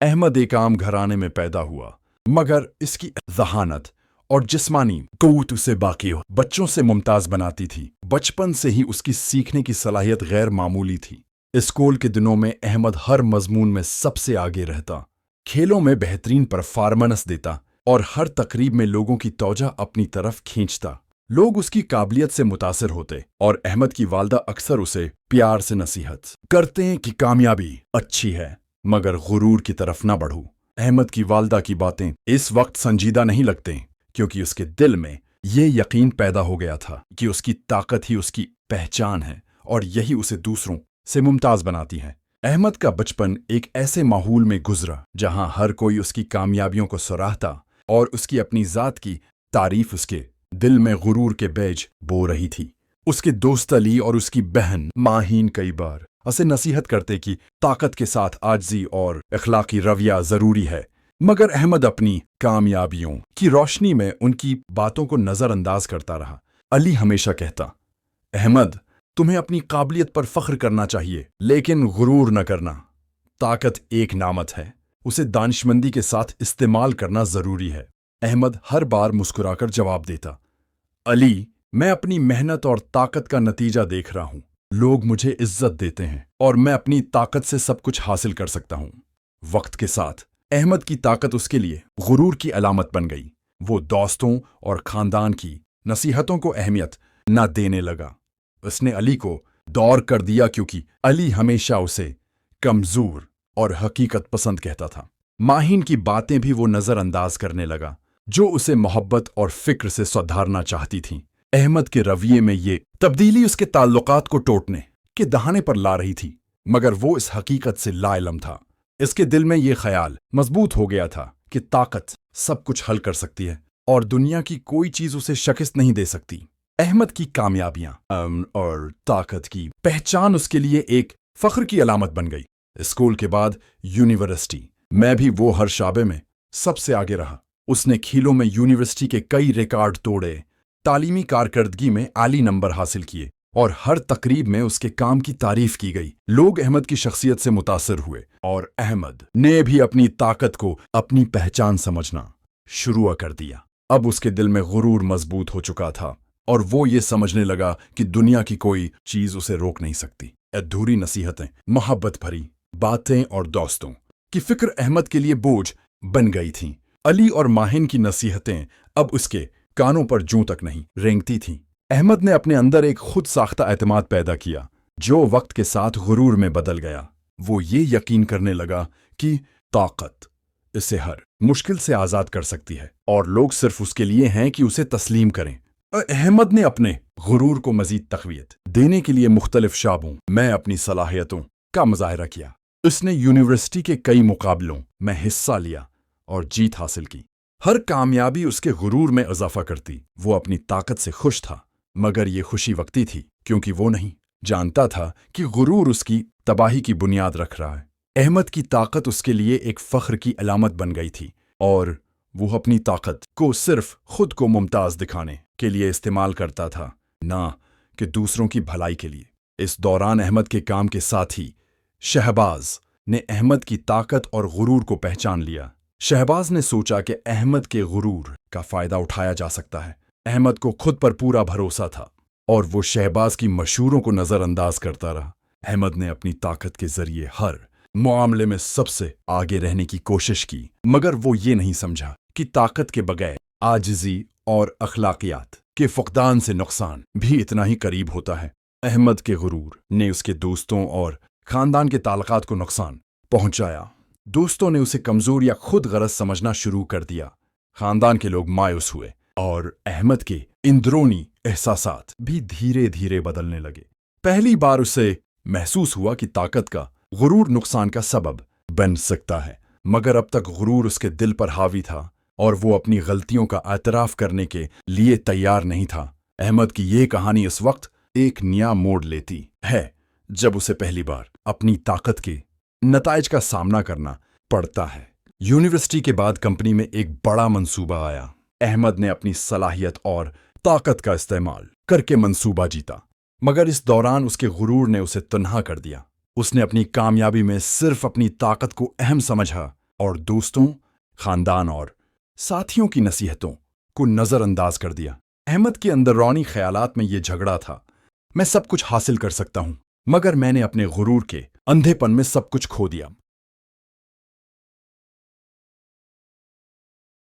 احمد ایک عام گھرانے میں پیدا ہوا، مگر اس کی ذہانت اور جسمانی قوت اسے باقی بچوں سے ممتاز بناتی تھی۔ بچپن سے ہی اس کی سیکھنے کی صلاحیت غیر معمولی تھی۔ اسکول کے دنوں میں احمد ہر مضمون میں سب سے آگے رہتا، کھیلوں میں بہترین پرفارمنس دیتا اور ہر تقریب میں لوگوں کی توجہ اپنی طرف کھینچتا۔ لوگ اس کی قابلیت سے متاثر ہوتے اور احمد کی والدہ اکثر اسے پیار سے نصیحت کرتے ہیں کہ کامیابی اچھی ہے مگر غرور کی طرف نہ بڑھو۔ احمد کی والدہ کی باتیں اس وقت سنجیدہ نہیں لگتے کیونکہ اس کے دل میں یہ یقین پیدا ہو گیا تھا کہ اس کی طاقت ہی اس کی پہچان ہے اور یہی اسے دوسروں سے ممتاز بناتی ہے۔ احمد کا بچپن ایک ایسے ماحول میں گزرا جہاں ہر کوئی اس کی کامیابیوں کو سراہتا اور اس کی اپنی ذات کی تعریف اس کے دل میں غرور کے بیج بو رہی تھی۔ اس کے دوست علی اور اس کی بہن ماہین کئی بار اسے نصیحت کرتے کہ طاقت کے ساتھ عاجزی اور اخلاقی رویہ ضروری ہے، مگر احمد اپنی کامیابیوں کی روشنی میں ان کی باتوں کو نظر انداز کرتا رہا۔ علی ہمیشہ کہتا، احمد تمہیں اپنی قابلیت پر فخر کرنا چاہیے لیکن غرور نہ کرنا۔ طاقت ایک نعمت ہے، اسے دانشمندی کے ساتھ استعمال کرنا ضروری ہے۔ احمد ہر بار مسکرا کر جواب دیتا، علی میں اپنی محنت اور طاقت کا نتیجہ دیکھ رہا ہوں، لوگ مجھے عزت دیتے ہیں اور میں اپنی طاقت سے سب کچھ حاصل کر سکتا ہوں۔ وقت کے ساتھ احمد کی طاقت اس کے لیے غرور کی علامت بن گئی۔ وہ دوستوں اور خاندان کی نصیحتوں کو اہمیت نہ دینے لگا۔ اس نے علی کو دور کر دیا کیونکہ علی ہمیشہ اسے کمزور اور حقیقت پسند کہتا تھا۔ ماہین کی باتیں بھی وہ نظر انداز کرنے لگا جو اسے محبت اور فکر سے سدھارنا چاہتی تھیں۔ احمد کے رویے میں یہ تبدیلی اس کے تعلقات کو ٹوٹنے کے دہانے پر لا رہی تھی، مگر وہ اس حقیقت سے لا علم تھا۔ اس کے دل میں یہ خیال مضبوط ہو گیا تھا کہ طاقت سب کچھ حل کر سکتی ہے اور دنیا کی کوئی چیز اسے شکست نہیں دے سکتی۔ احمد کی کامیابیاں اور طاقت کی پہچان اس کے لیے ایک فخر کی علامت بن گئی۔ اسکول کے بعد یونیورسٹی میں بھی وہ ہر شعبے میں سب سے آگے رہا۔ اس نے کھیلوں میں یونیورسٹی کے کئی ریکارڈ توڑے، تعلیمی کارکردگی میں اعلی نمبر حاصل کیے اور ہر تقریب میں اس کے کام کی تعریف کی گئی۔ لوگ احمد کی شخصیت سے متاثر ہوئے اور احمد نے بھی اپنی طاقت کو اپنی پہچان سمجھنا شروع کر دیا۔ اب اس کے دل میں غرور مضبوط ہو چکا تھا اور وہ یہ سمجھنے لگا کہ دنیا کی کوئی چیز اسے روک نہیں سکتی۔ ادھوری نصیحتیں، محبت بھری باتیں اور دوستوں کی فکر احمد کے لیے بوجھ بن گئی تھیں۔ علی اور ماہین کی نصیحتیں اب اس کے کانوں پر جوں تک نہیں رینگتی تھیں۔ احمد نے اپنے اندر ایک خود ساختہ اعتماد پیدا کیا جو وقت کے ساتھ غرور میں بدل گیا۔ وہ یہ یقین کرنے لگا کہ طاقت اسے ہر مشکل سے آزاد کر سکتی ہے اور لوگ صرف اس کے لیے ہیں کہ اسے تسلیم کریں۔ احمد نے اپنے غرور کو مزید تقویت دینے کے لیے مختلف شعبوں میں اپنی صلاحیتوں کا مظاہرہ کیا۔ اس نے یونیورسٹی کے کئی مقابلوں میں حصہ لیا اور جیت حاصل کی۔ ہر کامیابی اس کے غرور میں اضافہ کرتی۔ وہ اپنی طاقت سے خوش تھا، مگر یہ خوشی وقتی تھی کیونکہ وہ نہیں جانتا تھا کہ غرور اس کی تباہی کی بنیاد رکھ رہا ہے۔ احمد کی طاقت اس کے لیے ایک فخر کی علامت بن گئی تھی اور وہ اپنی طاقت کو صرف خود کو ممتاز دکھانے کے لیے استعمال کرتا تھا، نہ کہ دوسروں کی بھلائی کے لیے۔ اس دوران احمد کے کام کے ساتھ ہی شہباز نے احمد کی طاقت اور غرور کو پہچان لیا۔ شہباز نے سوچا کہ احمد کے غرور کا فائدہ اٹھایا جا سکتا ہے۔ احمد کو خود پر پورا بھروسہ تھا اور وہ شہباز کی مشوروں کو نظر انداز کرتا رہا۔ احمد نے اپنی طاقت کے ذریعے ہر معاملے میں سب سے آگے رہنے کی کوشش کی، مگر وہ یہ نہیں سمجھا کہ طاقت کے بغیر عاجزی اور اخلاقیات کے فقدان سے نقصان بھی اتنا ہی قریب ہوتا ہے۔ احمد کے غرور نے اس کے دوستوں اور خاندان کے تعلقات کو نقصان پہنچایا۔ دوستوں نے اسے کمزور یا خود غرض سمجھنا شروع کر دیا۔ خاندان کے لوگ مایوس ہوئے اور احمد کے اندرونی احساسات بھی دھیرے دھیرے بدلنے لگے۔ پہلی بار اسے محسوس ہوا کہ طاقت کا غرور نقصان کا سبب بن سکتا ہے، مگر اب تک غرور اس کے دل پر حاوی تھا اور وہ اپنی غلطیوں کا اعتراف کرنے کے لیے تیار نہیں تھا۔ احمد کی یہ کہانی اس وقت ایک نیا موڑ لیتی ہے جب اسے پہلی بار اپنی طاقت کے نتائج کا سامنا کرنا پڑتا ہے۔ یونیورسٹی کے بعد کمپنی میں ایک بڑا منصوبہ آیا۔ احمد نے اپنی صلاحیت اور طاقت کا استعمال کر کے منصوبہ جیتا، مگر اس دوران اس کے غرور نے اسے تنہا کر دیا۔ اس نے اپنی کامیابی میں صرف اپنی طاقت کو اہم سمجھا اور دوستوں، خاندان اور ساتھیوں کی نصیحتوں کو نظر انداز کر دیا۔ احمد کے اندرونی خیالات میں یہ جھگڑا تھا، میں سب کچھ حاصل کر سکتا ہوں، مگر میں نے اپنے غرور کے اندھے پن میں سب کچھ کھو دیا۔